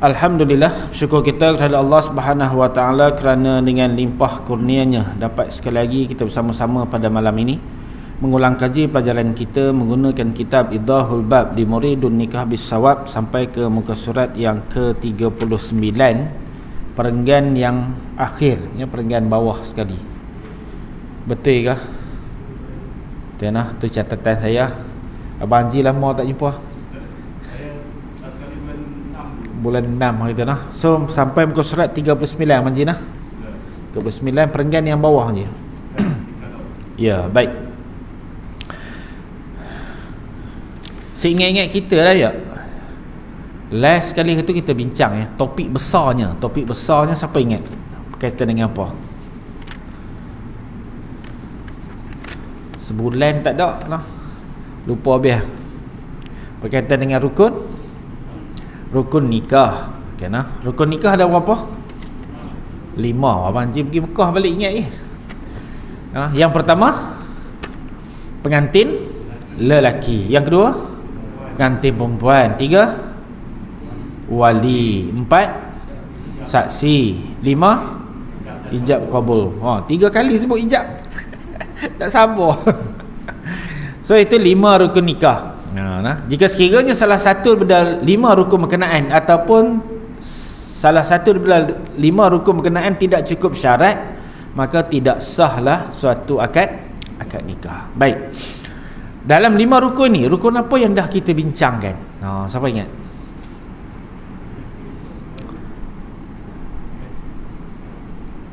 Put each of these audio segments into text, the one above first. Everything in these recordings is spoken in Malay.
Alhamdulillah, syukur kita kepada Allah Subhanahu Wa Taala kerana dengan limpah kurnianya dapat sekali lagi kita bersama-sama pada malam ini mengulang kaji pelajaran kita menggunakan kitab Idahul Bab di Muridun Nikah bis Shawab sampai ke muka surat yang ke-39, perenggan yang akhir, ya, perenggan bawah sekali. Betul ke? Tiana, tu catatan saya. Abang Haji lama tak jumpa. Bulan 6 hari tu nah. So sampai muka surat 39 Manji nah. 39 perenggan yang bawah je. Ya, baik. Seingat-ingat kita lah ya. Last kali itu kita bincang ya, topik besarnya siapa ingat? Berkaitan dengan apa? Sebulan tak ada lah. Lupa habis. Berkaitan dengan rukun nikah. Okay, nah. Rukun nikah ada berapa? 5. Abang Haji pergi Mekah balik ingat je. Yang pertama, pengantin lelaki. Yang kedua, pengantin perempuan. 3, wali. 4, saksi. 5, ijab kabul. 3 kali sebut ijab. Tak sabar. So itu 5 rukun nikah. Jika sekiranya salah satu daripada 5 rukun berkenaan ataupun salah satu daripada 5 rukun berkenaan tidak cukup syarat, maka tidak sahlah suatu akad nikah. Baik. Dalam 5 rukun ni, rukun apa yang dah kita bincangkan? Siapa ingat?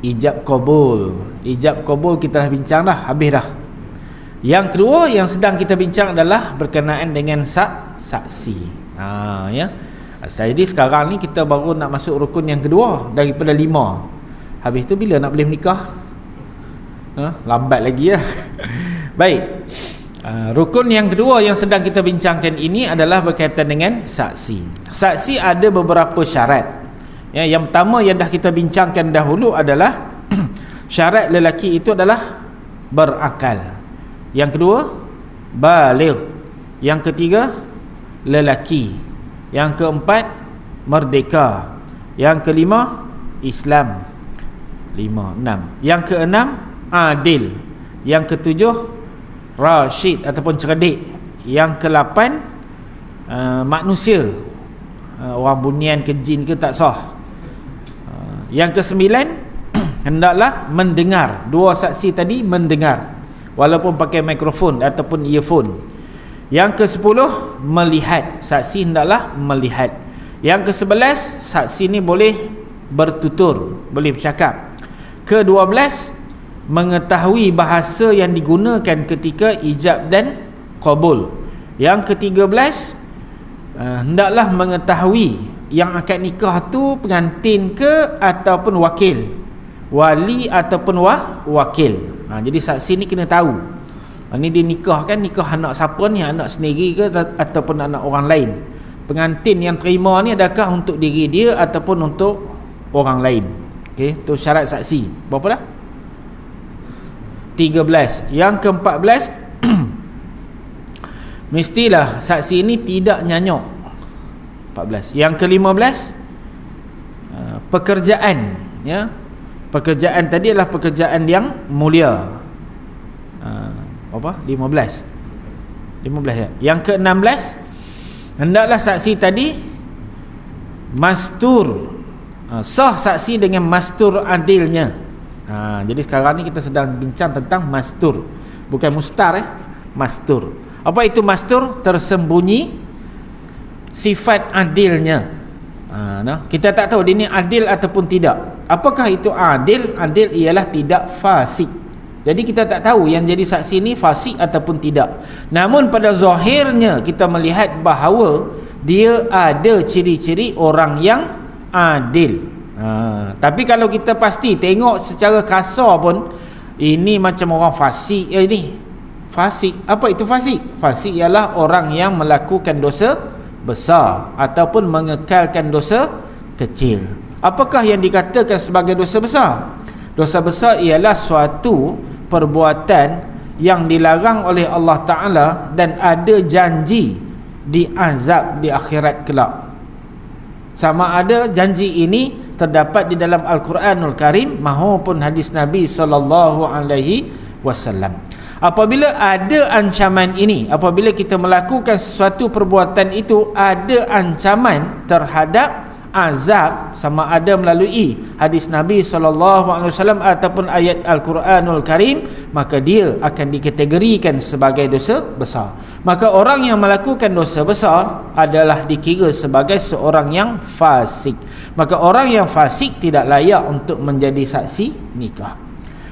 Ijab kabul. Ijab kabul kita dah bincang dah, habis dah. Yang kedua yang sedang kita bincang adalah berkenaan dengan saksi. Ya. Jadi sekarang ni kita baru nak masuk rukun yang kedua daripada 5. Habis tu bila nak boleh menikah? Lambat lagi ya. Baik. Rukun yang kedua yang sedang kita bincangkan ini adalah berkaitan dengan saksi. Saksi ada beberapa syarat. Ya, yang pertama yang dah kita bincangkan dahulu adalah syarat lelaki itu adalah berakal. Yang kedua, baligh. Yang ketiga, lelaki. Yang keempat, merdeka. Yang kelima, Islam. 5, 6. Yang keenam, adil. Yang ketujuh, rasyid ataupun cerdik. Yang ke-8, manusia. Orang bunian ke jin ke tak sah. Yang ke-9, hendaklah mendengar. 2 saksi tadi mendengar, walaupun pakai mikrofon ataupun earphone. Yang ke-10, melihat. Saksi hendaklah melihat. Yang ke-11, saksi ni boleh bertutur, boleh bercakap. Ke-12, mengetahui bahasa yang digunakan ketika ijab dan qabul. Yang ke-13, hendaklah mengetahui yang akad nikah tu pengantin ke ataupun wakil, wali ataupun wakil. Jadi saksi ni kena tahu. Ni dia nikah kan, nikah anak siapa ni, anak sendiri ke ataupun anak orang lain. Pengantin yang terima ni adakah untuk diri dia ataupun untuk orang lain. Okey, tu syarat saksi. Berapa dah? 13. Yang ke-14, mestilah saksi ini tidak nyanyuk. 14. Yang ke-15, pekerjaan, ya. Pekerjaan tadi adalah pekerjaan yang mulia. Apa? 15 ya. Yang ke-16, hendaklah saksi tadi mastur. Sah saksi dengan mastur adilnya. Jadi sekarang ni kita sedang bincang tentang mastur, bukan mustar, mastur. Apa itu mastur? Tersembunyi sifat adilnya. Kita tak tahu dia ni adil ataupun tidak. Apakah itu adil? Adil ialah tidak fasik. Jadi kita tak tahu yang jadi saksi ni fasik ataupun tidak. Namun pada zahirnya kita melihat bahawa dia ada ciri-ciri orang yang adil. Tapi kalau kita pasti tengok secara kasar pun, ini macam orang fasik. Ini fasik. Apa itu fasik? Fasik ialah orang yang melakukan dosa besar ataupun mengekalkan dosa kecil. Apakah yang dikatakan sebagai dosa besar? Dosa besar ialah suatu perbuatan yang dilarang oleh Allah Ta'ala dan ada janji diazab di akhirat kelak. sama ada janji ini terdapat di dalam Al-Quranul Karim maupun hadis Nabi sallallahu alaihi wasallam. Apabila ada ancaman ini, apabila kita melakukan sesuatu perbuatan itu ada ancaman terhadap azab, sama ada melalui hadis Nabi sallallahu alaihi wasallam ataupun ayat Al-Quranul Karim, maka dia akan dikategorikan sebagai dosa besar. Maka orang yang melakukan dosa besar adalah dikira sebagai seorang yang fasik. Maka orang yang fasik tidak layak untuk menjadi saksi nikah.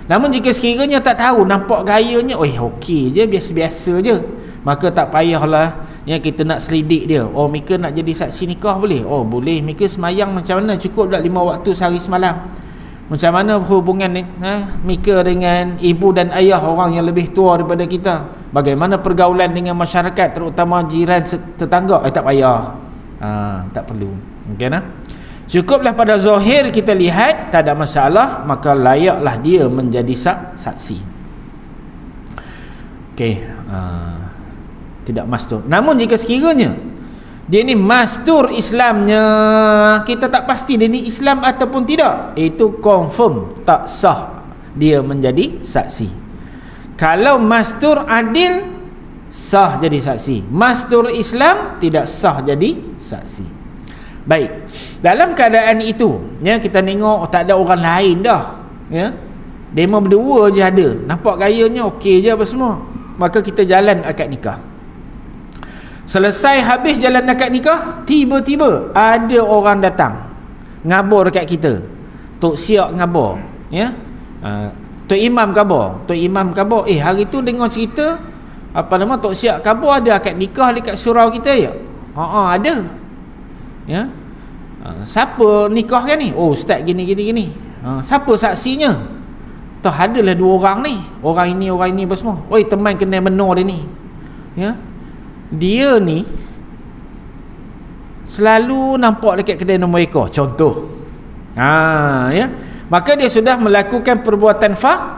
Namun jika sekiranya tak tahu, nampak gayanya okey je, biasa-biasa je, maka tak payahlah ya kita nak selidik dia. Oh, mereka nak jadi saksi nikah boleh? Oh, boleh. Mereka semayang macam mana? Cukup tak 5 waktu sehari semalam? Macam mana hubungan mereka dengan ibu dan ayah orang yang lebih tua daripada kita? Bagaimana pergaulan dengan masyarakat, terutama jiran tetangga? Tak payah. Tak perlu. Okey nah? Cukuplah pada zahir kita lihat tak ada masalah, maka layaklah dia menjadi saksi. Okey, tidak mastur. Namun jika sekiranya dia ni mastur Islamnya, kita tak pasti dia ni Islam ataupun tidak, itu confirm tak sah dia menjadi saksi. Kalau mastur adil, sah jadi saksi. Mastur Islam, tidak sah jadi saksi. Baik, dalam keadaan itu ya, kita tengok tak ada orang lain dah ya, demo berdua je ada, nampak gayanya okey je apa semua, maka kita jalan akad nikah. Selesai habis jalan akad nikah, tiba-tiba ada orang datang ngabur dekat kita. Tok Siak ngabur ya, Tok Imam khabar, hari tu dengar cerita apa nama Tok Siak khabar ada akad nikah dekat surau kita ya. Ada ya. Siapa nikahkan ni? Oh, ustaz gini. Siapa saksinya? Toh adalah 2 orang ni. Orang ini apa semua. Oi, teman kenal benar dia ni. Ya. Dia ni selalu nampak dekat kedai nombor ekor, contoh. Ya. Maka dia sudah melakukan perbuatan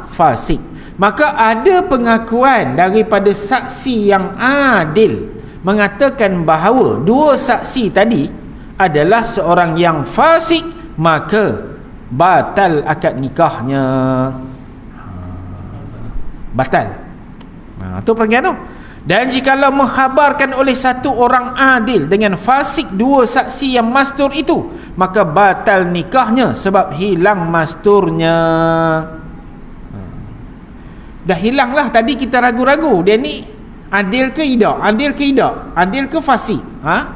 fasik. Maka ada pengakuan daripada saksi yang adil mengatakan bahawa 2 saksi tadi adalah seorang yang fasik, maka batal akad nikahnya. Batal. Tu pergian tu. Dan jikalau mengkhabarkan oleh satu orang adil dengan fasik 2 saksi yang mastur itu, maka batal nikahnya sebab hilang masturnya. Dah hilanglah, tadi kita ragu-ragu dia ni adil ke tidak, adil ke fasik.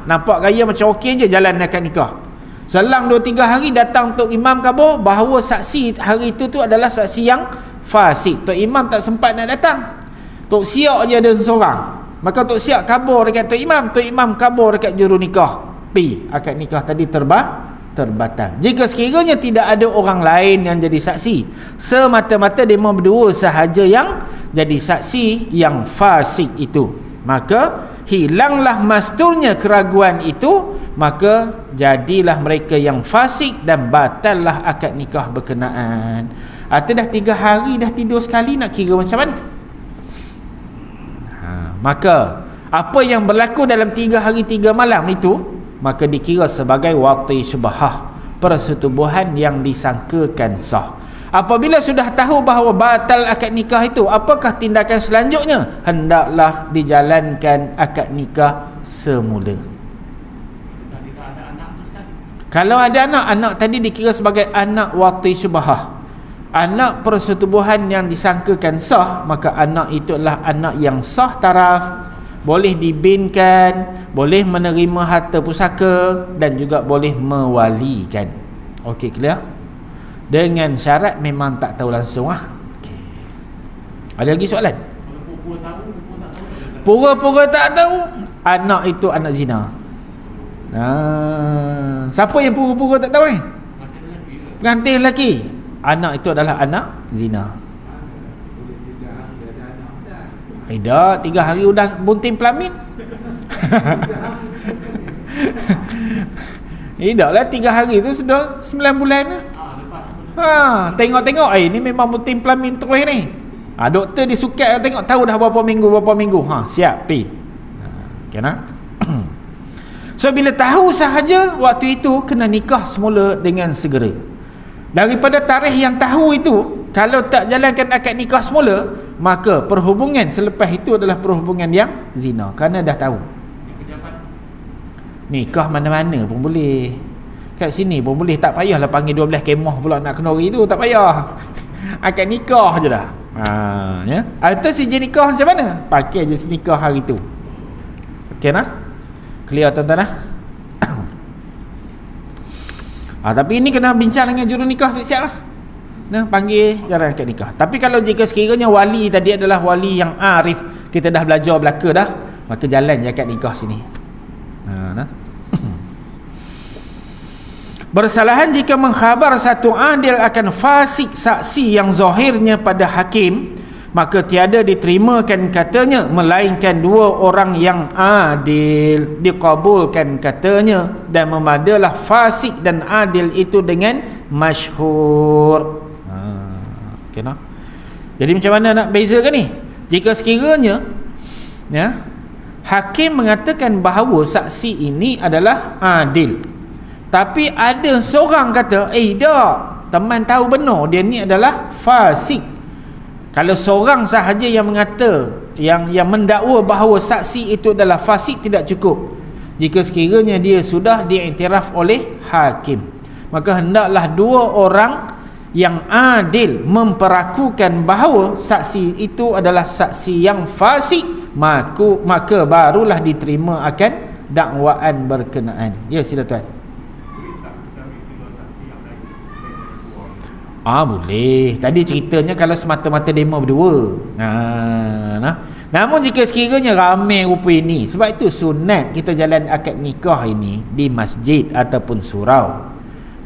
Nampak gaya macam okey je, jalan akad nikah. Selang 2-3 hari datang Tok Imam khabar bahawa saksi hari itu adalah saksi yang fasik. Tok Imam tak sempat nak datang, Tok Siak je ada seorang. Maka Tok Siak khabar dekat Tok Imam khabar dekat juru nikah, akad nikah tadi terbatal. Jika sekiranya tidak ada orang lain yang jadi saksi, semata-mata dia berdua sahaja yang jadi saksi yang fasik itu, maka hilanglah masturnya keraguan itu, maka jadilah mereka yang fasik dan batallah akad nikah berkenaan. Atau dah 3 hari dah tidur sekali, nak kira macam mana? Maka apa yang berlaku dalam 3 hari 3 malam itu, maka dikira sebagai wati syubhah, persetubuhan yang disangkakan sah. Apabila sudah tahu bahawa batal akad nikah itu, apakah tindakan selanjutnya? Hendaklah dijalankan akad nikah semula. Kalau ada anak tadi dikira sebagai anak wati syubhah, anak persetubuhan yang disangkakan sah, maka anak itu adalah anak yang sah taraf, boleh dibinkan, boleh menerima harta pusaka dan juga boleh mewalikan. Okey, clear? Dengan syarat memang tak tahu langsung okay. Ada lagi soalan? Pura-pura tak tahu, anak itu anak zina. Siapa yang pura-pura tak tahu ni? Pengantin lelaki. Anak itu adalah anak zina. Tidak, 3 hari udah bunting pelamin. Tidaklah 3 hari tu sudah 9 bulan lah. Tengok-tengok ni memang bunting pelamin terus ni. Doktor disukat tengok, tahu dah berapa minggu. Siap pi. Kena. So bila tahu sahaja, waktu itu kena nikah semula dengan segera. Daripada tarikh yang tahu itu, kalau tak jalankan akad nikah semula, maka perhubungan selepas itu adalah perhubungan yang zina, kerana dah tahu. Nikah mana-mana pun boleh, kat sini pun boleh, tak payahlah panggil 12 kemah pula nak kenori tu, tak payah. Akad nikah je dah. Ya. Atau sijil nikah macam mana? Pakai je nikah hari tu. Okey nah? Clear tuan-tuan nah? Tapi ini kena bincang dengan juru nikah siap-siap lah. Nah, panggil jalan akad nikah. Tapi kalau jika sekiranya wali tadi adalah wali yang arif, kita dah belajar belaka dah, maka jalan je akad nikah sini. Nah. Bersalahan jika mengkhabar satu adil akan fasik saksi yang zahirnya pada hakim, maka tiada diterimakan katanya, melainkan dua orang yang adil dikabulkan katanya, dan memadalah fasik dan adil itu dengan masyhur. Okay, nah? Jadi macam mana nak bezakan ni? Jika sekiranya ya, hakim mengatakan bahawa saksi ini adalah adil, tapi ada seorang kata, tak, teman tahu benar dia ni adalah fasik. Kalau seorang sahaja yang mengata, yang mendakwa bahawa saksi itu adalah fasik, tidak cukup. Jika sekiranya dia sudah diiktiraf oleh hakim, maka hendaklah dua orang yang adil memperakukan bahawa saksi itu adalah saksi yang fasik, maka barulah diterima akan dakwaan berkenaan. Ya, sila tuan. Boleh. Tadi ceritanya kalau semata-mata demo berdua. Namun jika sekiranya ramai rupa ini, sebab itu sunat kita jalan akad nikah ini di masjid ataupun surau.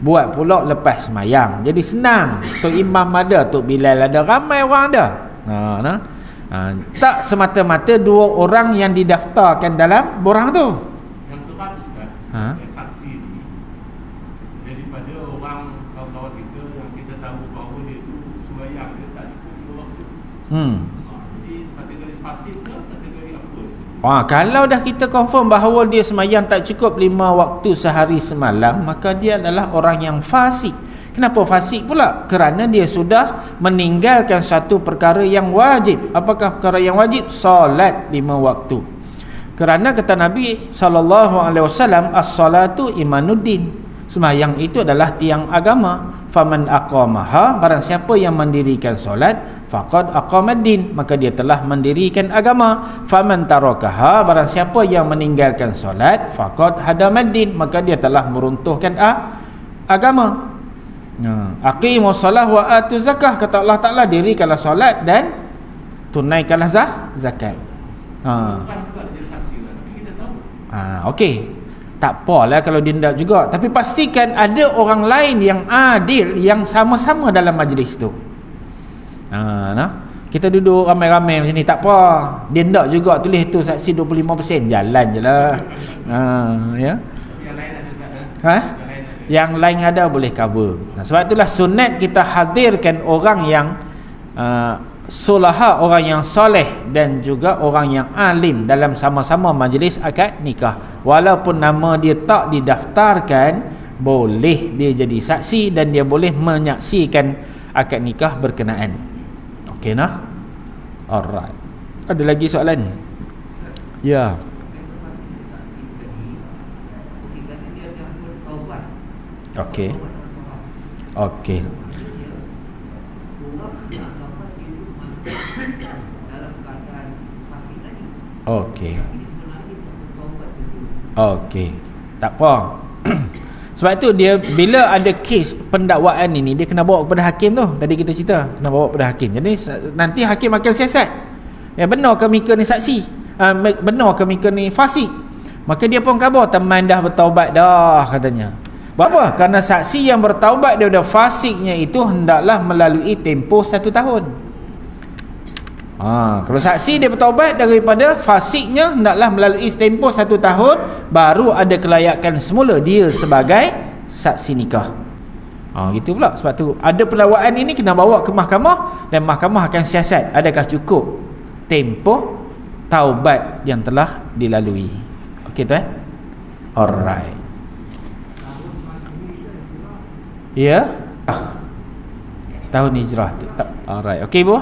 Buat pula lepas semayang. Jadi senang. Tok Imam ada, Tok Bilal ada, ramai orang ada. Tak semata-mata dua orang yang didaftarkan dalam borang tu. Yang tepat Ustaz, saksi ni daripada orang kawan-kawan kita yang kita tahu bahawa dia tu sembahyang dia tak cukup waktu. Jadi kategori fasik ke kategori apa? Kalau dah kita confirm bahawa dia sembahyang tak cukup 5 waktu sehari semalam, maka dia adalah orang yang fasik. Kenapa fasik pula? Kerana dia sudah meninggalkan satu perkara yang wajib. Apakah perkara yang wajib? Solat 5 waktu. Kerana kata Nabi SAW, as-salatu imanuddin, sembahyang itu adalah tiang agama. Faman aqamaha, barang siapa yang mendirikan solat, faqad aqamaddin, maka dia telah mendirikan agama. Faman tarakaha, barang siapa yang meninggalkan solat, faqad hadamaddin, maka dia telah meruntuhkan agama. Aqimus salah wa atuz zakah, kata Allah Ta'ala, dirikanlah solat dan tunaikanlah zakat. Okey, tak apalah kalau dia tidak juga, tapi pastikan ada orang lain yang adil yang sama-sama dalam majlis tu. Kita duduk ramai-ramai macam ni, tak apa, dia tidak juga tulis tu saksi 25%, jalan je lah. Ya. Yang lain ada Yang lain ada boleh cover. Sebab itulah sunat kita hadirkan orang yang sulaha, orang yang soleh, dan juga orang yang alim dalam sama-sama majlis akad nikah. Walaupun nama dia tak didaftarkan, boleh dia jadi saksi dan dia boleh menyaksikan akad nikah berkenaan. Okey nah? Alright. Ada lagi soalan? Ya. Okey. Okey. Okey. Okey. Tak apa. Sebab tu dia bila ada kes pendakwaan ini, dia kena bawa kepada hakim tu. Tadi kita cerita, kena bawa kepada hakim. Jadi nanti hakim akan siasat. Ya, benar ke Mika ni saksi? Benar ke Mika ni fasik? Maka dia pun khabar teman dah bertaubat dah katanya. Berapa? Kerana saksi yang bertaubat daripada fasiknya itu hendaklah melalui tempoh 1 tahun. Kalau saksi dia bertaubat daripada fasiknya, hendaklah melalui tempoh 1 tahun, baru ada kelayakan semula dia sebagai saksi nikah. Gitu pula. Sebab tu ada pendakwaan ini kena bawa ke mahkamah, dan mahkamah akan siasat adakah cukup tempoh taubat yang telah dilalui. Okey tuan. Alright. Ya. Tahun hijrah tu. Alright. Okey bu.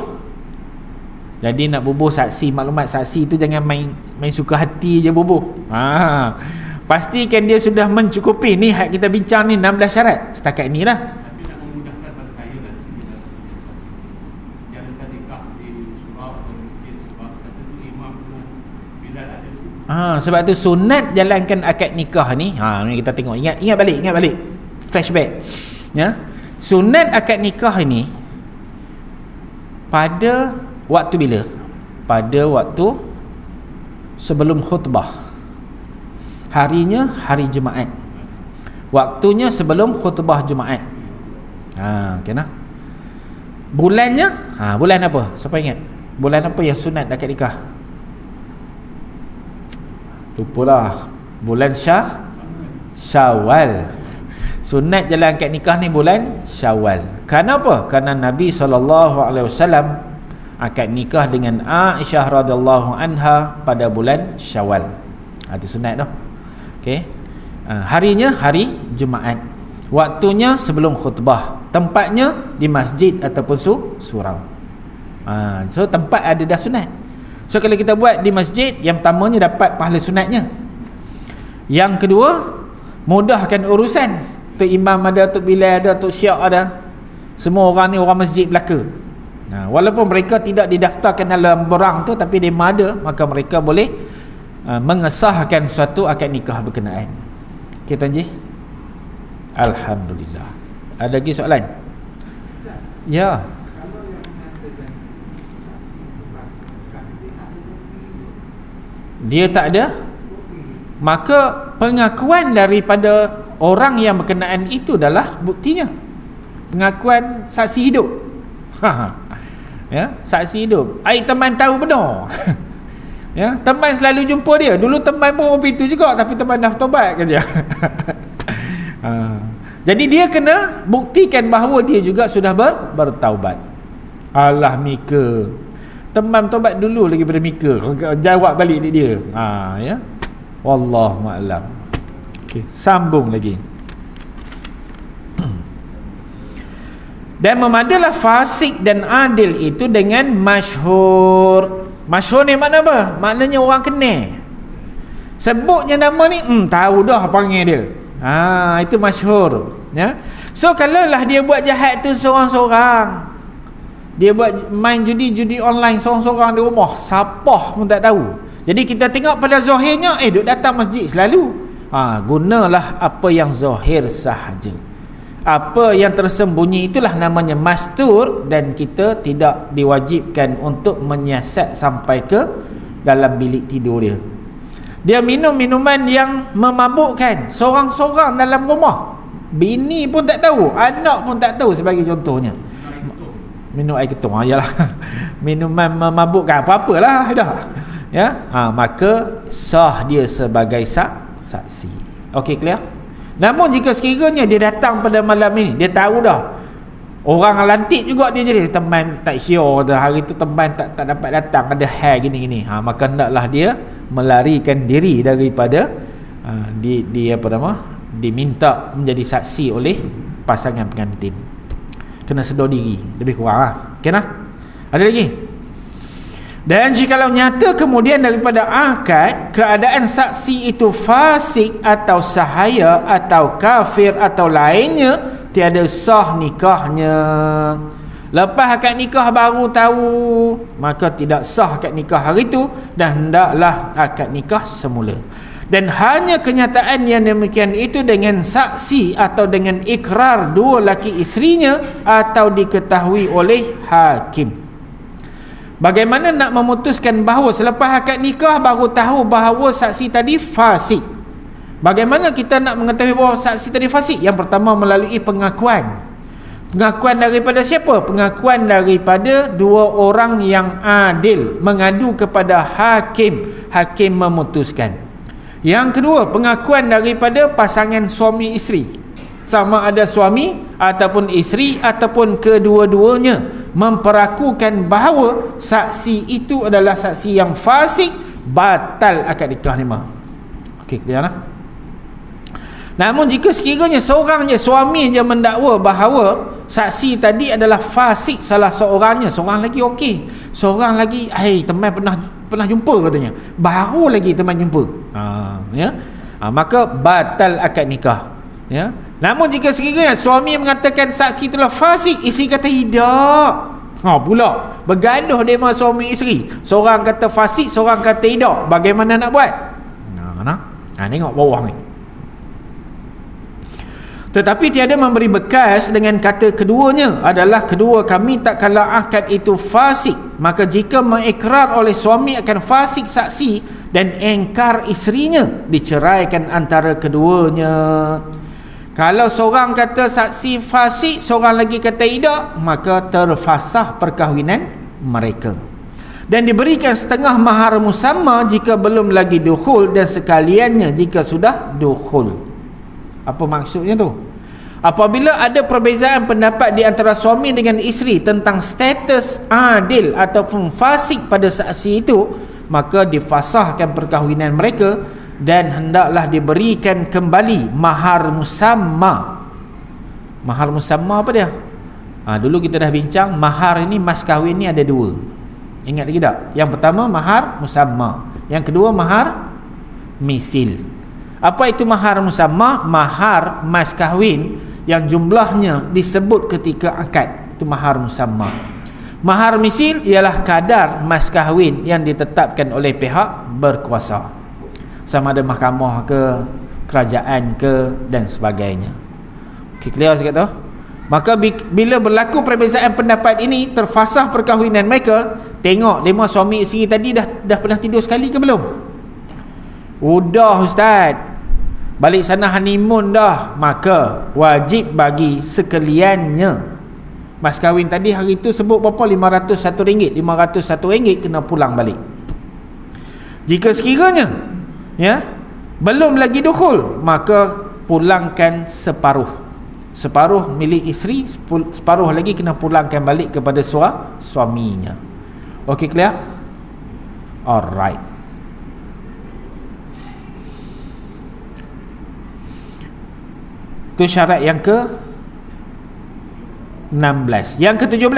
Jadi nak bubuh saksi, maklumat saksi tu jangan main suka hati je bubuh. Pastikan dia sudah mencukupi. Ni hak kita bincang ni 16 syarat. Setakat ni lah. Tapi nak memudahkan pada saya lah, jangan nikah di surau atau masjid sebab kata tu imam dengan Bilal ada di situ. Sebab tu sunat jalankan akad nikah ni. Ni kita tengok. Ingat balik. Flashback. Ya. Sunat akad nikah ini pada waktu bila? Pada waktu sebelum khutbah. Harinya hari Jumaat. Waktunya sebelum khutbah Jumaat. Kena. Bulannya? Bulan apa? Siapa ingat? Bulan apa yang sunat akad nikah? Lupalah. Bulan Syawal. Sunat jalan akad nikah ni bulan Syawal. Kenapa? Kerana Nabi SAW akad nikah dengan Aisyah radhiyallahu anha pada bulan Syawal. Itu sunat tu. Okey. Harinya hari Jumaat. Waktunya sebelum khutbah. Tempatnya di masjid ataupun surau. So tempat ada dah sunat. So kalau kita buat di masjid, yang pertamanya dapat pahala sunatnya. Yang kedua, mudahkan urusan. Tok Imam ada, Tok Bilal ada, Tok Syak ada. Semua orang ni orang masjid Melaka. Walaupun mereka tidak didaftarkan dalam berang tu, tapi dia ada, maka mereka boleh mengesahkan suatu akad nikah berkenaan. Okey Tuan Ji. Alhamdulillah. Ada lagi soalan? Ya. Dia tak ada, maka pengakuan daripada orang yang berkenaan itu adalah buktinya. Pengakuan saksi hidup. Ya, saksi hidup. Teman tahu benar. Ya, teman selalu jumpa dia. Dulu teman pun begitu juga, tapi teman dah taubat kan dia. Jadi dia kena buktikan bahawa dia juga sudah bertaubat. Alah Mika. Teman taubat dulu lagi pada Mika. Jawab balik dia. Ya. Wallahu a'lam. Okey, sambung lagi. Dan memadalah fasik dan adil itu dengan masyhur. Masyhur ni makna apa? Maknanya orang kenal. Sebutnya nama ni, tahu dah panggil dia. Itu masyhur. Ya. So kalaulah dia buat jahat tu seorang-seorang, dia buat main judi online seorang-seorang di rumah, siapa pun tak tahu. Jadi kita tengok pada zahirnya, duk datang masjid selalu. Gunalah apa yang zahir sahaja. Apa yang tersembunyi itulah namanya mastur, dan kita tidak diwajibkan untuk menyiasat sampai ke dalam bilik tidur dia. Dia minum minuman yang memabukkan seorang-seorang dalam rumah. Bini pun tak tahu, anak pun tak tahu, sebagai contohnya. Minum air ketum. Yalah. Minuman memabukkan, apa-apalah dah. Ya, maka sah dia sebagai saksi. Okey, clear? Namun jika sekiranya dia datang pada malam ini, dia tahu dah orang lantik juga dia jadi teman tak sure dah, hari tu teman tak dapat datang, ada hal gini-gini, maka hendaklah dia melarikan diri daripada diminta menjadi saksi oleh pasangan pengantin. Kena sedar diri lebih kurang lah. Okey nah? Ada lagi? Dan jikalau nyata kemudian daripada akad keadaan saksi itu fasik atau sahaya atau kafir atau lainnya, tiada sah nikahnya. Lepas akad nikah baru tahu, maka tidak sah akad nikah hari itu, dan hendaklah akad nikah semula. Dan hanya kenyataan yang demikian itu dengan saksi atau dengan ikrar dua laki isterinya atau diketahui oleh hakim. Bagaimana nak memutuskan bahawa selepas akad nikah baru tahu bahawa saksi tadi fasik? Bagaimana kita nak mengetahui bahawa saksi tadi fasik? Yang pertama melalui pengakuan. Pengakuan daripada siapa? Pengakuan daripada dua orang yang adil mengadu kepada hakim. Hakim memutuskan. Yang kedua, pengakuan daripada pasangan suami isteri. Sama ada suami ataupun isteri ataupun kedua-duanya memperakukan bahawa saksi itu adalah saksi yang fasik, batal akad nikah ni. Okey, clear lah. Namun jika sekiranya seorang je, suami je mendakwa bahawa saksi tadi adalah fasik salah seorangnya, seorang lagi okey, seorang lagi teman pernah jumpa katanya, baru lagi teman jumpa, maka batal akad nikah, ya. Namun jika sekiranya suami mengatakan saksi itulah fasik, isteri kata tidak, pula bergaduh dia dengan suami isteri, seorang kata fasik, seorang kata tidak, bagaimana nak buat? Tengok bawah ni. Tetapi tiada memberi bekas dengan kata keduanya adalah kedua kami tak kala akad itu fasik. Maka jika mengikrar oleh suami akan fasik saksi dan engkar isterinya, diceraikan antara keduanya. Kalau seorang kata saksi fasik, seorang lagi kata tidak, maka terfasah perkahwinan mereka. Dan diberikan setengah mahar musamma jika belum lagi dukhul, dan sekaliannya jika sudah dukhul. Apa maksudnya tu? Apabila ada perbezaan pendapat di antara suami dengan isteri tentang status adil ataupun fasik pada saksi itu, maka difasahkan perkahwinan mereka dan hendaklah diberikan kembali mahar musamma. Mahar musamma apa dia? Dulu kita dah bincang, mahar ini, mas kahwin ni ada dua. Ingat lagi tak? Yang pertama mahar musamma, yang kedua mahar misil. Apa itu mahar musamma? Mahar mas kahwin yang jumlahnya disebut ketika akad, itu mahar musamma. Mahar misil ialah kadar mas kahwin yang ditetapkan oleh pihak berkuasa, sama ada mahkamah ke, kerajaan ke, dan sebagainya. Okey, clear sikit tu? Maka bila berlaku perbezaan pendapat ini, terfasah perkahwinan mereka. Tengok demo suami isteri tadi dah pernah tidur sekali ke belum? Udah ustaz, balik sana honeymoon dah, maka wajib bagi sekaliannya. Mas kahwin tadi hari tu sebut berapa? RM501. RM501 kena pulang balik. Jika sekiranya belum lagi dukhul, maka pulangkan separuh milik isteri, separuh lagi kena pulangkan balik kepada suaminya. Okey, clear? Alright. Itu syarat yang ke-16. Yang ke-17,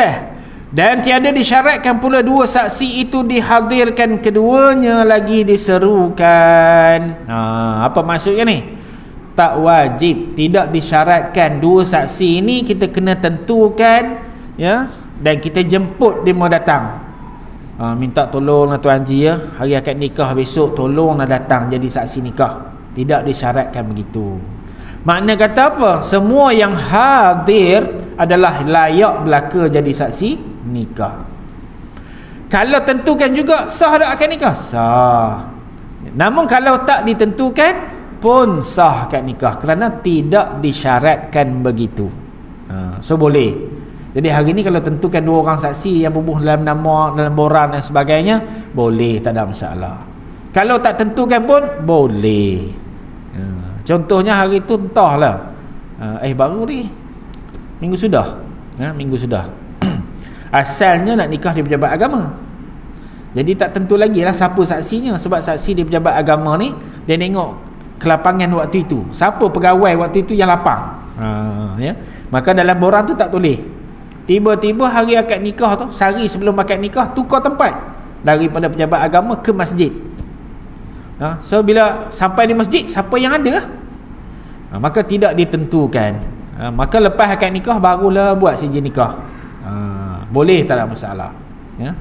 dan tiada disyaratkan pula dua saksi itu dihadirkan keduanya lagi diserukan. Apa maksudnya ni? Tak wajib, tidak disyaratkan dua saksi ini kita kena tentukan, ya, dan kita jemput dia mau datang. Minta tolonglah Tuan Haji, ya, hari akad nikah besok tolonglah datang jadi saksi nikah. Tidak disyaratkan begitu. Makna kata apa? Semua yang hadir adalah layak belaka jadi saksi nikah. Kalau tentukan juga, sah tak akad nikah? Sah. Namun kalau tak ditentukan pun sah akad nikah, kerana tidak disyaratkan begitu. So boleh. Jadi hari ni kalau tentukan dua orang saksi yang berbuh dalam nama, dalam borang dan sebagainya, boleh, tak ada masalah. Kalau tak tentukan pun boleh. Contohnya hari tu entahlah, baru ni minggu sudah, minggu sudah asalnya nak nikah di pejabat agama. Jadi tak tentu lagi lah siapa saksinya, sebab saksi di pejabat agama ni dia tengok kelapangan waktu itu, siapa pegawai waktu itu yang lapang, maka dalam borang tu tak tulis. Tiba-tiba hari akad nikah tu, sehari sebelum akad nikah, tukar tempat daripada pejabat agama ke masjid. So bila sampai di masjid, siapa yang ada? Maka tidak ditentukan. Maka lepas akad nikah barulah buat sijil nikah. Boleh, tak ada masalah, ya.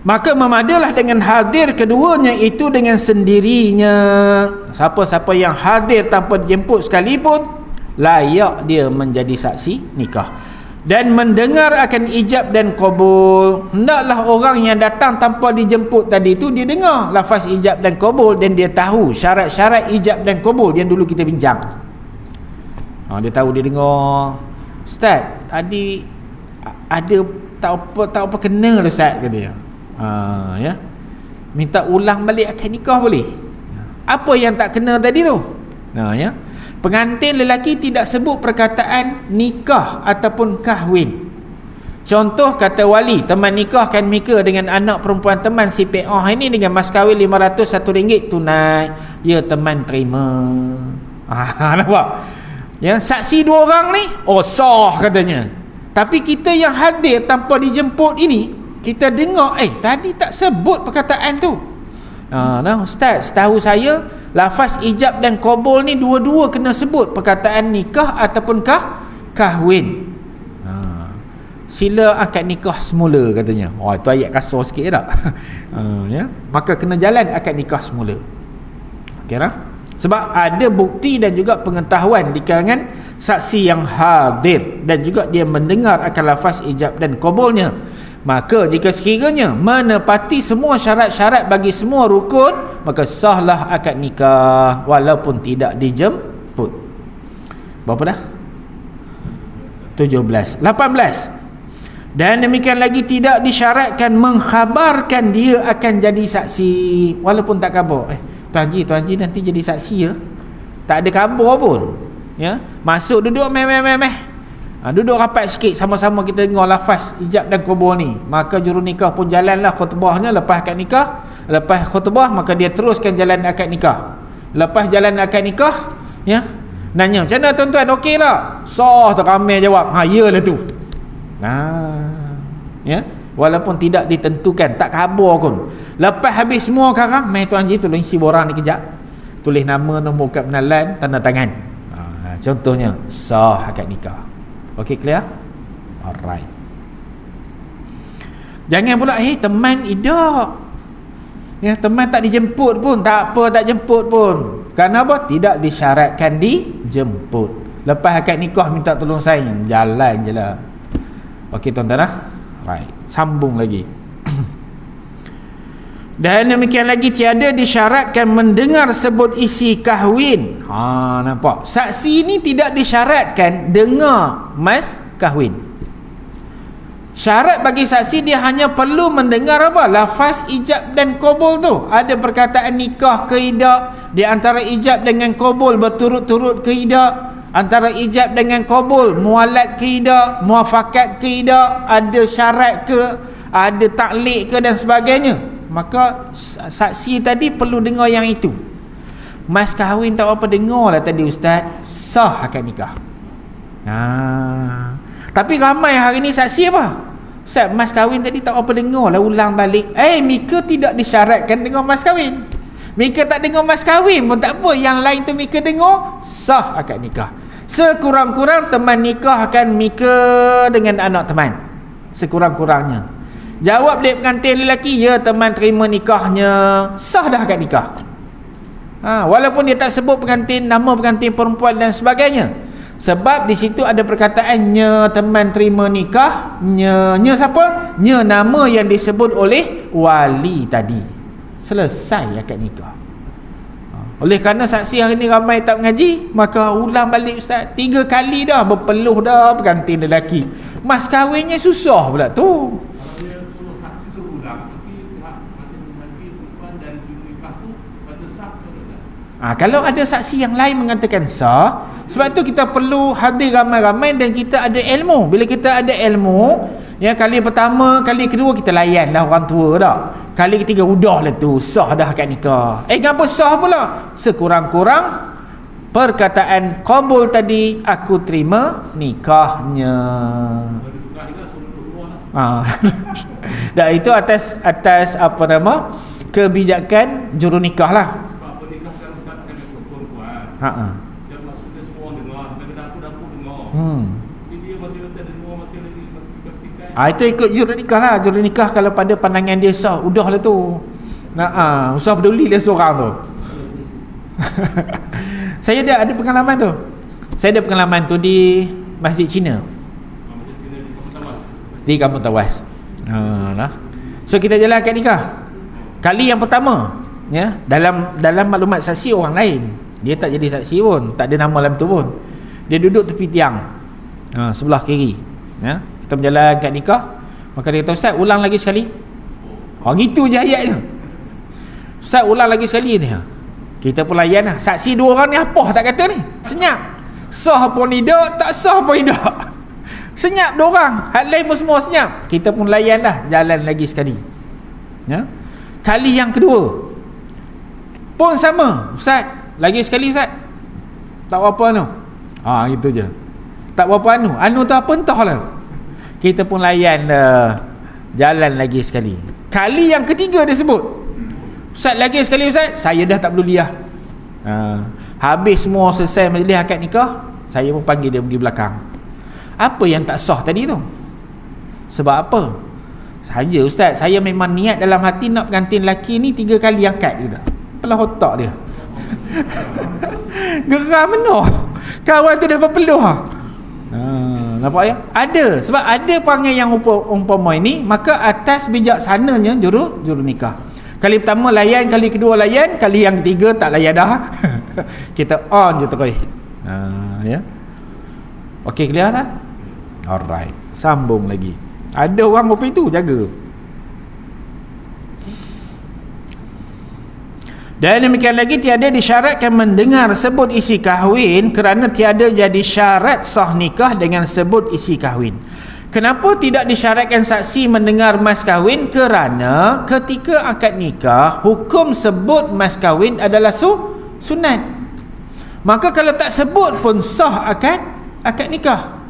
Maka memadalah dengan hadir keduanya itu dengan sendirinya. Siapa-siapa yang hadir tanpa dijemput sekalipun, layak dia menjadi saksi nikah. Dan mendengar akan ijab dan qabul. Hendaklah orang yang datang tanpa dijemput tadi itu, dia dengar lafaz ijab dan qabul, dan dia tahu syarat-syarat ijab dan qabul yang dulu kita bincang. Dia tahu, dia dengar, Ustaz tadi ada tak apa kena lah Ustaz, kata dia. Ya, minta ulang balik akad nikah boleh? Apa yang tak kena tadi tu? Ya, pengantin lelaki tidak sebut perkataan nikah ataupun kahwin. Contoh kata wali, teman nikahkan Mika dengan anak perempuan teman si PA ini dengan mas kahwin RM501 tunai. Ya, teman terima. Nampak? Ya, saksi 2 orang ni, sah katanya. Tapi kita yang hadir tanpa dijemput ini, kita dengar, tadi tak sebut perkataan tu. Ustaz, setahu saya lafaz ijab dan qabul ni dua-dua kena sebut perkataan nikah ataupun kahwin. Sila akad nikah semula katanya. Itu ayat kasar sikit tak? Ya, maka kena jalan akad nikah semula. Okey lah. Sebab ada bukti dan juga pengetahuan di kalangan saksi yang hadir dan juga dia mendengar akan lafaz ijab dan qabulnya. Maka jika sekiranya menepati semua syarat-syarat bagi semua rukun, maka sahlah akad nikah walaupun tidak dijemput. Berapa dah? 17. 18. Dan demikian lagi tidak disyaratkan mengkhabarkan dia akan jadi saksi walaupun tak khabar. Tuan Haji nanti jadi saksi ya. Tak ada khabar pun. Ya, masuk duduk duduk rapat sikit, sama-sama kita dengar lafaz ijab dan qabul ni. Maka juru nikah pun jalanlah khutbahnya lepas akad nikah. Lepas khutbah maka dia teruskan jalan akad nikah. Lepas jalan akad nikah, ya, nanya, "Macam mana tuan-tuan? Okey tak?" Sah tu, ramai jawab. Yalah tu. Ya, walaupun tidak ditentukan, tak khabar pun. Lepas habis semua sekarang, mai Tuan Haji tolong isi borang ni kejap. Tulis nama, nombor kad pengenalan, tanda tangan. Contohnya sah akad nikah. Okey, clear? Alright. Jangan pula teman idak. Ya, teman tak dijemput pun, tak apa, tak jemput pun. Kenapa? Tidak disyaratkan dijemput. Lepas akad nikah minta tolong saya, jalan je lah. Okey tuan-tuan dah. Right. Sambung lagi. Dan demikian lagi tiada disyaratkan mendengar sebut isi kahwin. Nampak? Saksi ni tidak disyaratkan dengar mas kahwin. Syarat bagi saksi dia hanya perlu mendengar apa? Lafaz ijab dan qabul tu. Ada perkataan nikah ke tidak, di antara ijab dengan qabul berturut-turut ke tidak, antara ijab dengan qabul mualat ke tidak, muafakat ke tidak, ada syarat ke, ada taklid ke dan sebagainya. Maka saksi tadi perlu dengar yang itu. Mas kahwin tak apa dengar lah tadi ustaz, sah akad nikah. Tapi ramai hari ni saksi apa? Ustaz, mas kahwin tadi tak apa dengar lah, ulang balik. Mika tidak disyaratkan dengar mas kahwin. Mika tak dengar mas kahwin pun tak apa, yang lain tu Mika dengar, sah akad nikah. Sekurang-kurang teman nikahkan Mika dengan anak teman, sekurang-kurangnya. Jawab dia pengantin lelaki, ya teman terima nikahnya, sah dah akad nikah. Walaupun dia tak sebut pengantin, nama pengantin perempuan dan sebagainya. Sebab di situ ada perkataannya teman terima nikah, nya siapa? Nya nama yang disebut oleh wali tadi. Selesai akad nikah. Oleh kerana saksi hari ni ramai tak mengaji, maka ulang balik ustaz. 3 kali dah berpeluh dah pengantin lelaki. Mas kahwinnya susah pula tu. Kalau dia suruh saksi suruh ulang, tapi pihak pengantin perempuan dan juru nikah tu kata sah ke tak? Kalau ada saksi yang lain mengatakan sah, sebab tu kita perlu hadir ramai-ramai dan kita ada ilmu. Bila kita ada ilmu, ya, kali pertama, kali kedua kita layan dah orang tua dah. Kali ketiga udahlah tu, sah dah akad nikah. Kenapa sah pula? Sekurang-kurang perkataan qabul tadi, aku terima nikahnya. Dan itu atas apa nama? Kebijakan juru nikah lah. Sebab pernikah sekarang ustaz akan ikut perempuan. Dan maksudnya semua orang dengar, dari dapur-dapur dengar. Dia masih letak dengar, masih lagi ketika. Itu ikut juru nikah lah. Juru nikah kalau pada pandangan dia sah, udahlah tu. Usah peduli dia seorang tu. Saya ada pengalaman tu. Saya ada pengalaman tu di Masjid Cina. Di Kampung Tawas. So kita jalan akad nikah. Kali yang pertama, ya, dalam maklumat saksi orang lain. Dia tak jadi saksi pun, tak ada nama dalam tu pun. Dia duduk tepi tiang, sebelah kiri. Ya, kita berjalan akad nikah. Maka dia kata, ustaz ulang lagi sekali. Gitu je ayatnya. Ustaz ulang lagi sekali dia. Kita pun layan lah. Saksi 2 orang ni apa tak kata ni? Senyap. Sah pun tidak, tak sah pun tidak. Senyap diorang, hal lain pun semua senyap. Kita pun layan dah, jalan lagi sekali. Ya. Kali yang kedua pun sama, Ustaz, lagi sekali Ustaz. Tak apa anu. Gitu je. Tak apa anu tu apa entahlah. Kita pun layan dah, jalan lagi sekali. Kali yang ketiga dia sebut, Ustaz lagi sekali Ustaz, saya dah tak peduli dah. Habis semua selesai majlis akad nikah, saya pun panggil dia pergi belakang. Apa yang tak sah tadi tu? Sebab apa? Saja Ustaz, saya memang niat dalam hati nak pengantin lelaki ni 3 kali akad juga. Apalah otak dia. Geram benar. Kawan tu dah berpeluh. Nampak ya? Ada. Sebab ada perangai yang umpama ini, maka atas bijaksananya juru nikah. Kali pertama layan, kali kedua layan, kali yang ketiga tak layan dah. Kita on je terus. Ya. Okey, clear tak? Alright. Sambung lagi. Ada orang apa itu, jaga. Dan demikian lagi, tiada disyaratkan mendengar sebut isi kahwin kerana tiada jadi syarat sah nikah dengan sebut isi kahwin. Kenapa tidak disyaratkan saksi mendengar mas kahwin? Kerana ketika akad nikah, hukum sebut mas kahwin adalah sunat. Maka kalau tak sebut pun sah akad nikah.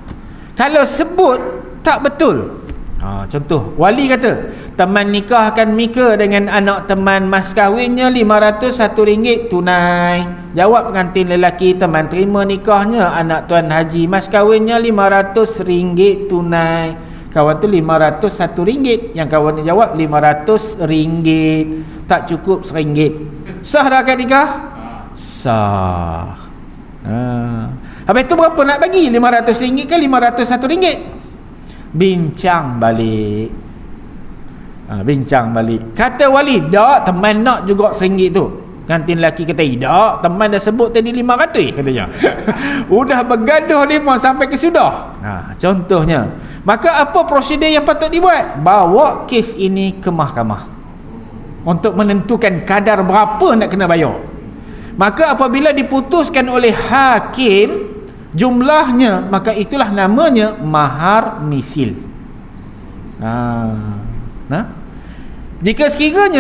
Kalau sebut tak betul. Contoh, wali kata teman nikahkan Mika dengan anak teman mas kahwinnya RM501 tunai. Jawab pengantin lelaki, teman terima nikahnya anak tuan haji, mas kahwinnya RM500 tunai. Kawan tu RM501, yang kawan ni jawab RM500, tak cukup RM1. Sah dah akad nikah? Sah. Habis tu berapa nak bagi? RM500 ke RM501? Bincang balik. Bincang balik. Kata wali, tak, teman nak juga RM1 tu. Pengantin lelaki kata, tak, teman dah sebut tadi RM500 katanya. Udah bergaduh 5 sampai ke sudah. Contohnya. Maka apa prosedur yang patut dibuat? Bawa kes ini ke mahkamah untuk menentukan kadar berapa nak kena bayar. Maka apabila diputuskan oleh hakim jumlahnya, maka itulah namanya mahar misil. Jika sekiranya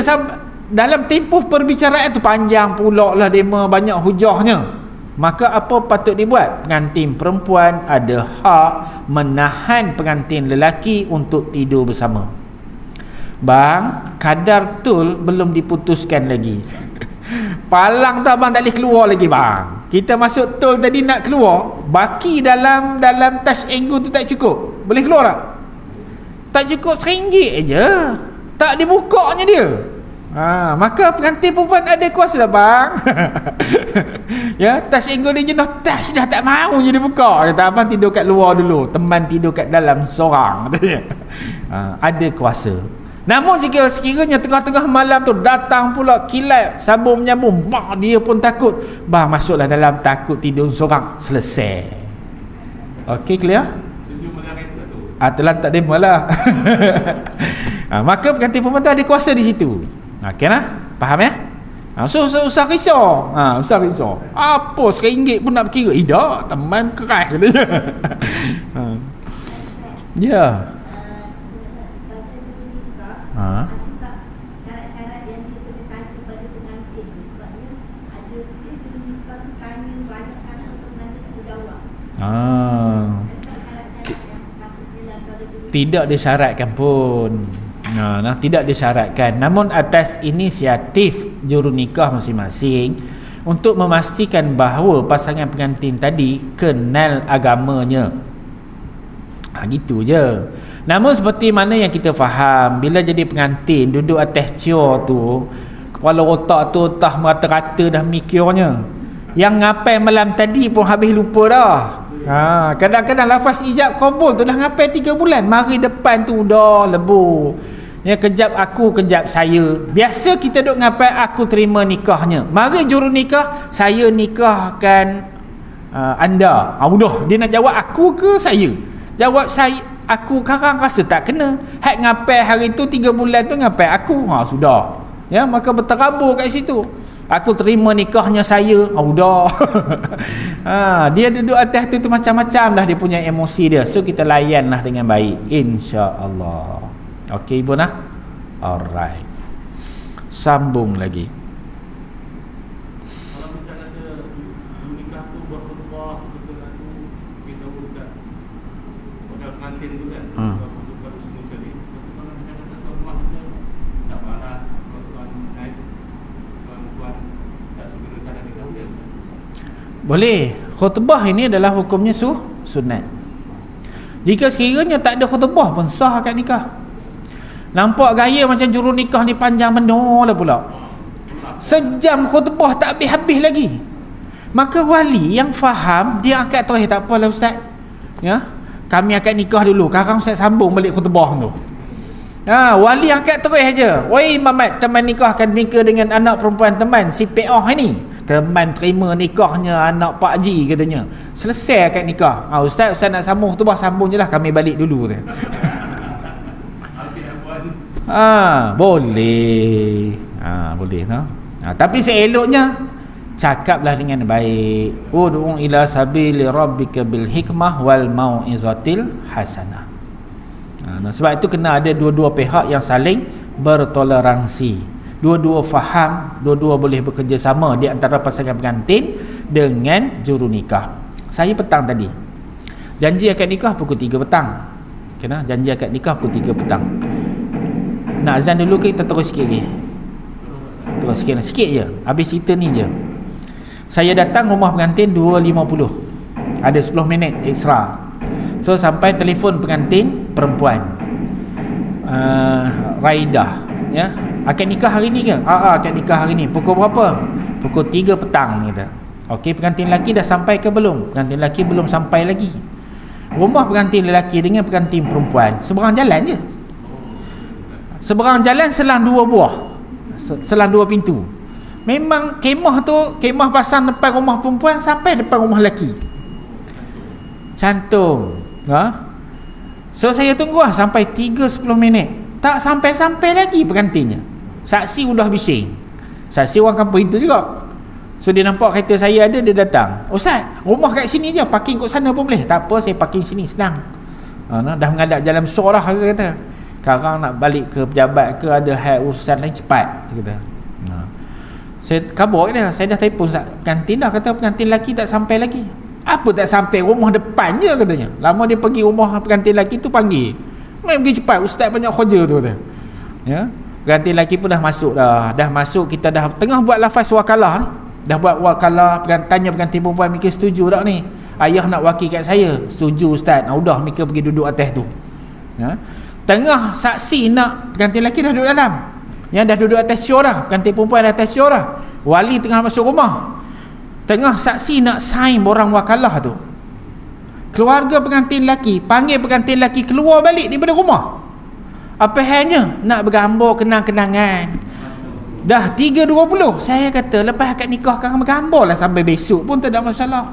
dalam tempoh perbicaraan itu panjang pula lah dema, banyak hujahnya, maka apa patut dibuat? Pengantin perempuan ada hak menahan pengantin lelaki untuk tidur bersama. Bang, kadar tul belum diputuskan lagi. Palang tu abang tak boleh keluar lagi bang. Kita masuk tol tadi nak keluar, baki dalam touch angle tu tak cukup. Boleh keluar tak? Tak cukup RM1 aja. Tak dibukanya dia. Maka pengantin perempuan ada kuasa bang. Ya, touch angle dia jenuh, touch dah tak mahu je dibuka. Kata abang tidur kat luar dulu, teman tidur kat dalam seorang. Ada kuasa. Namun jika sekiranya tengah-tengah malam tu datang pula kilat sabun menyambung, dia pun takut, bang masuklah dalam, takut tidur seorang, selesai. Okey, clear? Telan tak demo lah. Maka pengantin perempuan tu ada kuasa di situ. Okey lah, faham ya? So usah risau. Usah risau. Apa RM1 pun nak berkira? Tak, teman keras katanya. Ya. Syarat-syarat yang diperlukan kepada pengantin, sebabnya ada tanya banyak sangat untuk pengantin tak berjawab. Tidak disyaratkan pun. Tidak disyaratkan. Namun atas inisiatif juru nikah masing-masing untuk memastikan bahawa pasangan pengantin tadi kenal agamanya. Gitu je. Namun seperti mana yang kita faham, bila jadi pengantin duduk atas chair tu, kepala otak tu tah merata-rata dah mikirnya. Yang ngapai malam tadi pun habis lupa dah. Kadang-kadang lafaz ijab kabul tu dah ngapai 3 bulan, mari depan tu dah lebu. Ya, kejap aku, kejap saya. Biasa kita duk ngapai aku terima nikahnya. Mari juru nikah, saya nikahkan anda. Udah, dia nak jawab aku ke saya? Jawab saya, aku sekarang rasa tak kena. Hak ngapai hari tu 3 bulan tu ngapai aku. Sudah. Ya, maka berterabur kat situ. Aku terima nikahnya saya. Udah. Dia duduk atas tu macam-macam dah dia punya emosi dia. So kita layanlah dengan baik, insya-Allah. Okey ibu nah. Alright. Sambung lagi. Kalau misalnya ada nikah tu berkhutbah setelah tu kita buka modal pengantin tu kan. Berkhutbah di sini sekali. Kalau misalnya kata rumah dia tak marah, tuan naik tuan tak segera cara nikah dia. Boleh. Khutbah ini adalah hukumnya sunat. Jika sekiranya tak ada khutbah pun sah akad nikah. Nampak gaya macam juru nikah ni panjang benar lah pula. Sejam khutbah tak habis-habis lagi. Maka wali yang faham, dia angkat terus, tak apalah ustaz. Ya, kami akad nikah dulu. Sekarang ustaz sambung balik khutbah tu. Wali angkat terus aja. Woi Mamat, teman nikahkan nikah dengan anak perempuan teman si PO ni. Teman terima nikahnya anak Pak Ji katanya. Selesai akad nikah. Ustaz nak sambung khutbah, sambung je lah, kami balik dulu tu. Boleh. Boleh no? Tapi seeloknya cakaplah dengan baik. Ud'u ila sabili rabbika bil hikmah wal mau'izatil hasanah. Sebab itu kena ada dua-dua pihak yang saling bertoleransi. Dua-dua faham, dua-dua boleh bekerjasama di antara pasangan pengantin dengan juru nikah. Saya petang tadi janji akad nikah pukul 3 petang. Kena janji akad nikah pukul 3 petang. Nak azan dulu ke kita terus sikit lagi? Terus sikit je. Habis cerita ni je. Saya datang rumah pengantin 2.50. Ada 10 minit ekstra. So sampai telefon pengantin perempuan, Raidah, ya. Akad nikah hari ni ke? Akad nikah hari ni. Pukul berapa? Pukul 3 petang kata. Okey, pengantin lelaki dah sampai ke belum? Pengantin lelaki belum sampai lagi. Rumah pengantin lelaki dengan pengantin perempuan seberang jalan je. Seberang jalan selang 2 buah. Selang 2 pintu. Memang kemah tu, kemah pasang depan rumah perempuan sampai depan rumah lelaki. Cantum. So saya tunggu sampai 3-10 minit. Tak sampai-sampai lagi pengantinnya. Saksi sudah bising. Saksi orang kampung itu juga. So dia nampak kereta saya ada, dia datang. Ustaz, rumah kat sini je, parking kat sana pun boleh. Tak apa, saya parking sini senang. Dah mengadap jalan besar lah, saya kata. Sekarang nak balik ke pejabat ke ada hal urusan lain cepat, saya kata. Saya kabur dia, saya dah telefon pengantin dah, kata pengantin lelaki tak sampai lagi. Apa tak sampai, rumah depan je katanya. Lama dia pergi rumah pengantin lelaki tu panggil. Mai pergi cepat, ustaz banyak kerja tu kata. Ya. Pengantin lelaki pun dah masuk dah. Dah masuk, kita dah tengah buat lafaz wakalah ni. Dah buat wakalah, tanya pengantin perempuan, Mika setuju tak ni? Ayah nak wakil kat saya. Setuju ustaz. Udah Mika pergi duduk atas tu. Ya. Tengah saksi nak, pengantin lelaki dah duduk dalam. Yang dah duduk atas syur dah. Pengantin perempuan dah atas syur dah. Wali tengah masuk rumah. Tengah saksi nak sign borang wakalah tu. Keluarga pengantin lelaki panggil pengantin lelaki keluar balik daripada rumah. Apa halnya? Nak bergambar kenang-kenangan. Dah 3.20. Saya kata lepas akad nikah kan bergambar lah sampai besok pun tak ada masalah.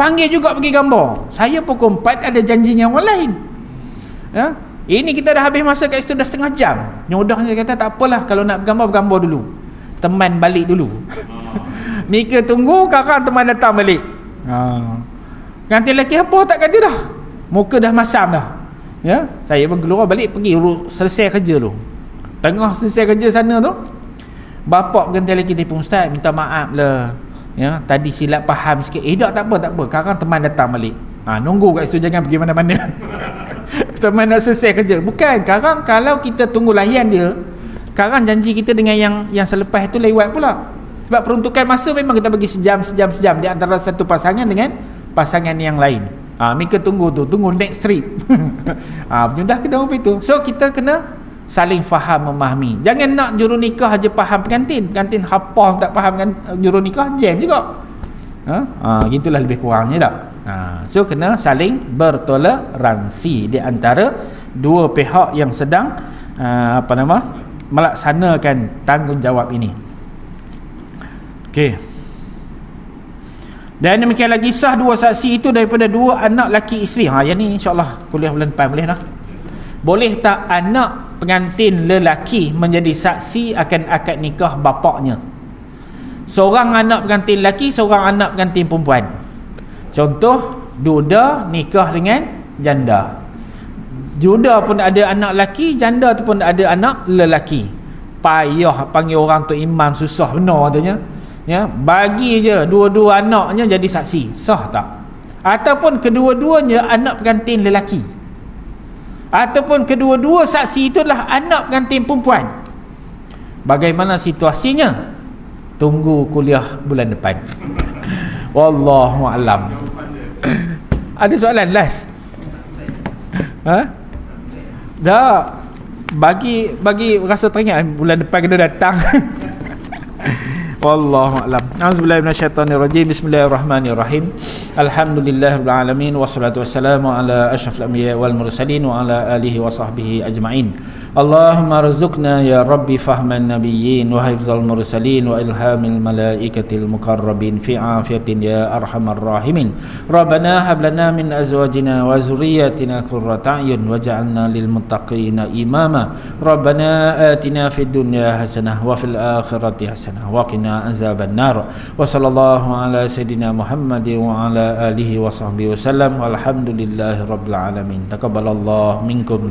Panggil juga pergi gambar. Saya pukul 4 ada janji dengan orang lain. Ya? Ini kita dah habis masa kat situ dah setengah jam. Nyodah saya kata tak apalah, kalau nak bergambar dulu. Teman balik dulu. Mika tunggu, kakak teman datang balik. Pengantin lelaki apa tak kata dah. Muka dah masam dah. Ya, saya pun keluar balik pergi selesai kerja tu. Tengah selesai kerja sana tu, bapak pengantin lelaki telefon, ustaz minta maaf lah. Ya, tadi silap faham sikit. Tak apa. Sekarang teman datang balik. Nunggu kat situ, jangan pergi mana-mana. Teman nak selesai kerja. Bukan, sekarang kalau kita tunggu layan dia, sekarang janji kita dengan yang selepas itu lewat pula. Sebab peruntukan masa memang kita bagi sejam di antara satu pasangan dengan pasangan yang lain. Mika tunggu next trip. Penyudah kena apa itu. So kita kena saling faham, memahami. Jangan nak juru nikah aja faham pengantin hafal tak faham kan juru nikah, jam juga. Gitulah lebih kurangnya tak. So kena saling bertoleransi di antara dua pihak yang sedang melaksanakan tanggungjawab ini. Okey. Dan demikian lagi sah dua saksi itu daripada dua anak laki isteri. Yang ni insya-Allah kuliah bulan depan boleh dah. Boleh tak anak pengantin lelaki menjadi saksi akan akad nikah bapaknya? seorang anak pengantin lelaki, seorang anak pengantin perempuan. Contoh, duda nikah dengan janda. Duda pun ada anak lelaki, janda tu pun ada anak lelaki. Payah panggil orang tu imam, susah benar katanya. Ya, bagi je dua-dua anaknya jadi saksi. Sah tak? Ataupun kedua-duanya anak pengantin lelaki, ataupun kedua-dua saksi itu adalah anak pengantin perempuan. Bagaimana situasinya? Tunggu kuliah bulan depan. Wallahu a'lam. Ada soalan last? Ha? Dah bagi rasa teringat bulan depan kena datang. Wallahu a'lam. Auzubillahi minasyaitonirrajim. Bismillahirrahmanirrahim. Alhamdulillahirabbil alamin wassalatu wassalamu ala asyrafil anbiya'i wal mursalin wa ala alihi wa sahbihi ajma'in. Allahumma rzuqna ya rabbi fahman nabiyyin wa hifzal mursalin wa ilhamil malaikatil mukarrabin fi afiyatin ya arhamar rahimin. Rabbana hab lana min azwajina wa zurriyyatina qurrata a'yun waj'alna lil muttaqina imama. Rabbana atina fid dunya hasanah wa fil akhirati hasanah wa qina azaban nar. Wa sallallahu ala sayidina Muhammadin wa ala alihi wa sahbihi wasallam. Walhamdulillahi rabbil alamin. Taqabbalallahu minkum